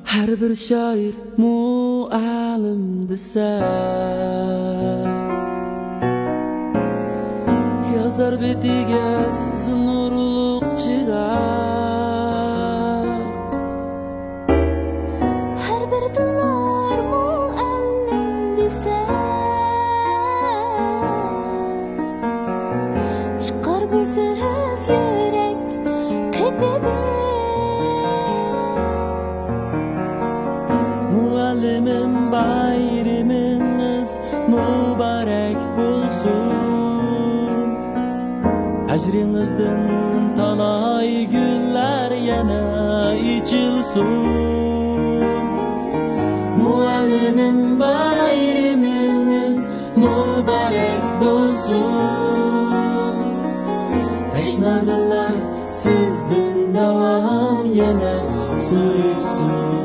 Her bir şair muallim dese, yazar betiga siz nurluq chiroq. Her bir dillar muallim dese, çıkar bu söz yürek qetidi. Muallimim bayramınız mübarek bulsun. Ecrinizden talay güller yana içilsin. Muallimim bayramınız mübarek bulsun. Teşnadılar sizden davam yana suysun.